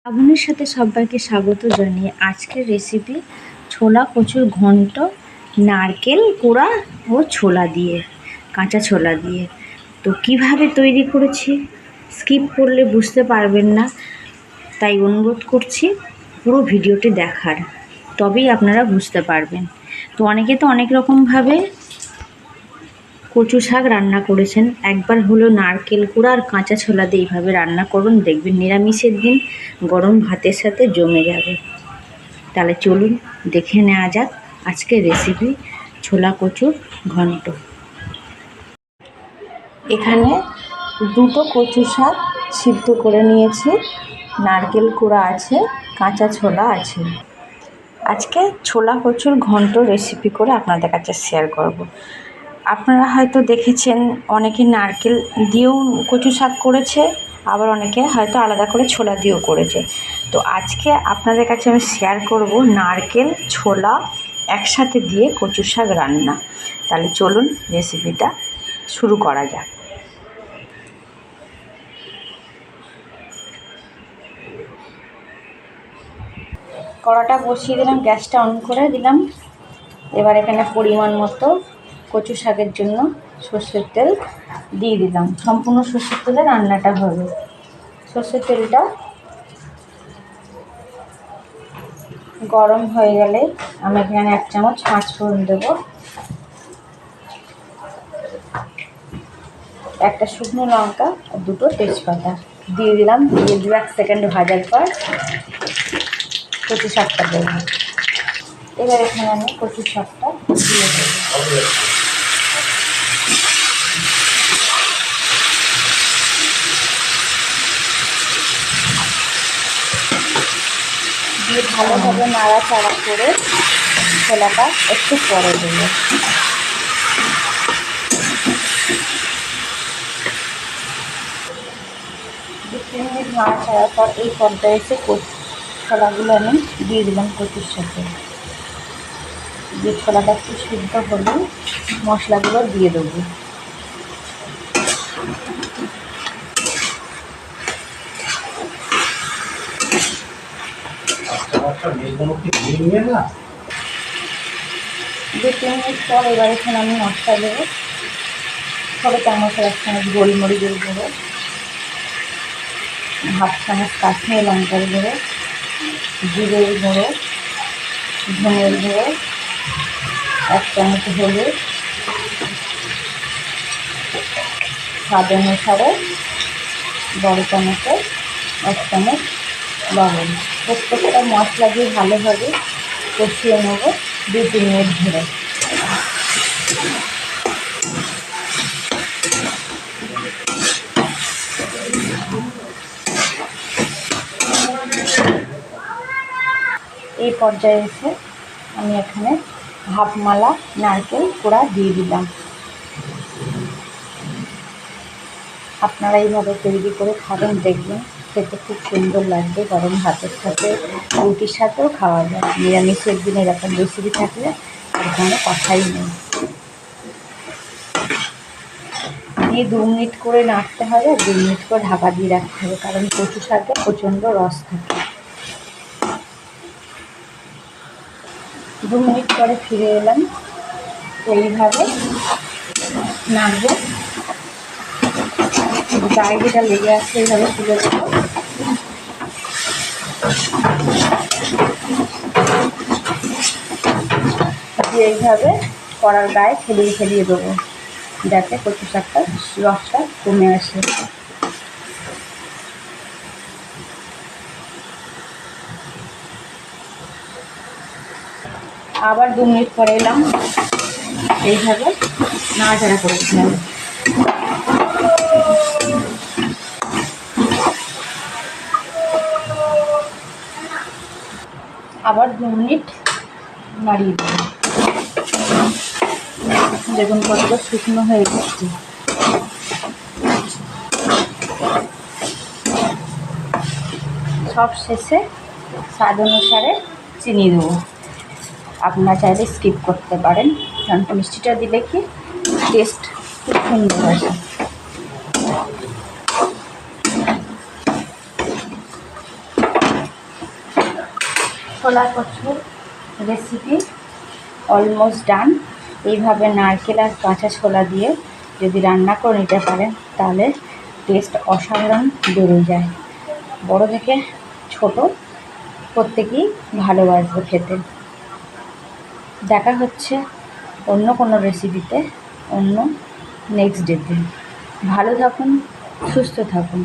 শ্রাবণের সাথে সবাইকে স্বাগত জানিয়ে আজকের রেসিপি ছোলা কচুর ঘন্ট, নারকেল কোড়া ও ছোলা দিয়ে, কাঁচা ছোলা দিয়ে। তো কিভাবে তৈরি করেছি স্কিপ করলে বুঝতে পারবেন না, তাই অনুরোধ করছি পুরো ভিডিওটি দেখার, তবেই আপনারা বুঝতে পারবেন। তো অনেকে তো অনেক রকমভাবে কচু শাক রান্না করেছেন, একবার হলো নারকেল কুড়া আর কাঁচা ছোলা দিয়ে এইভাবে রান্না করুন, দেখবেন নিরামিষের দিন গরম ভাতের সাথে জমে যাবে। তাহলে চলুন দেখে নেওয়া যাক আজকের রেসিপি ছোলা কচুর ঘন্ট। এখানে দুটো কচু শাক সিদ্ধ করে নিয়েছি, নারকেল কুড়া আছে, কাঁচা ছোলা আছে। আজকে ছোলা কচুর ঘন্ট রেসিপি করে আপনাদের কাছে শেয়ার করব। আপনারা হয়তো দেখেছেন অনেকে নারকেল দিয়েও কচু শাক করেছে, আবার অনেকে হয়তো আলাদা করে ছোলা দিয়েও করেছে। তো আজকে আপনাদের কাছে আমি শেয়ার করব নারকেল ছোলা একসাথে দিয়ে কচু শাক রান্না। তাহলে চলুন রেসিপিটা শুরু করা যাক। কড়াটা বসিয়ে দিলাম, গ্যাসটা অন করে দিলাম। এবার এখানে পরিমাণ মতো কচু শাকের জন্য সর্ষের তেল দিয়ে দিলাম। সম্পূর্ণ সর্ষের তেলে রান্নাটা হবে। সর্ষের তেলটা গরম হয়ে গেলে আমি এখানে 1 চামচ 5 ফোড়ন দেবো, একটা শুকনো লঙ্কা আর 2টো তেজপাতা দিয়ে দিলাম। দিয়ে 1 সেকেন্ড ভাজার পর কচু শাকটা দেবো। এবার এখানে আমি কচু শাকটা দিয়ে দেবো। দিয়ে ভালোভাবে নাড়াচাড়া করে ছোলাটা একটু পরে দেবো। 2-3 মিনিট নাড়াচাড়ার পর এই পর্যায়ে এসে ছোলাগুলো আমি দিয়ে দিলাম কচুর সাথে। যে ছোলাটা একটু সিদ্ধ হলে মশলাগুলো দিয়ে দেবো। দু 3 মিনিট পর এবার এখানে আমি মশলা দেবো। ছোটো চামচের 1 চামচ গোলমরিচের গুঁড়ো, 1/2 চামচ কাশ্মীরি লঙ্কার গুঁড়ো, জিরের গুঁড়ো, ধনের গুঁড়ো, 1 চামচ হলুদ, স্বাদ অনুসারে বড় চামচের 1 চামচ লবণ। প্রত্যেকটা মশলা দিয়ে ভালোভাবে কষিয়ে নেবো 2-3 মিনিট ধরে। এই পর্যায়ে এসে আমি এখানে হাফ মালা নারকেল কোড়া দিয়ে দিলাম। আপনারা এইভাবে তৈরি করে খাবেন, দেখবেন খেতে খুব সুন্দর লাগবে। গরম ভাতের সাথে, রুটির সাথেও খাওয়া যায়। নিরামিষের দিনে এরকম রেসিপি থাকলে আর কোনো কথাই নেই। দিয়ে 2 মিনিট করে নাড়তে হবে, 2 মিনিট করে ঢাকা দিয়ে রাখতে হবে, কারণ কচু শাকে প্রচণ্ড রস থাকে। 2 মিনিট পরে ফিরে এলাম। এইভাবে নাড়বো, গায়ে যেটা লেগে আসছে এইভাবে তুলে দেবো। দিয়ে এইভাবে কড়ার গায়ে ফেলিয়ে দেবো, যাতে কচু শাকটা রসটা কমে আসে। আবার 2 মিনিট পরে এলাম, এইভাবে নাড়াচাড়া করেছিলাম। আবার 2 মিনিট নাড়িয়ে দেবো। দেখুন কতটা শুকনো হয়ে গেছে। সব শেষে স্বাদ অনুসারে চিনি দেবো। আপনারা চাইলে স্কিপ করতে পারেন, কারণ মিষ্টিটা দিলে কি টেস্ট খুব সুন্দর আসে। ছোলা কচুর রেসিপি অলমোস্ট ডান। এইভাবে নারকেল আর কাঁচা ছোলা দিয়ে যদি রান্না করে নিতে পারেন তাহলে টেস্ট অসাধারণ বেড়ে যায়। বড় থেকে ছোট প্রত্যেকেই ভালোবাসবে খেতে। দেখা হচ্ছে অন্য কোনো রেসিপিতে অন্য নেক্সট ডেতে। ভালো থাকুন, সুস্থ থাকুন।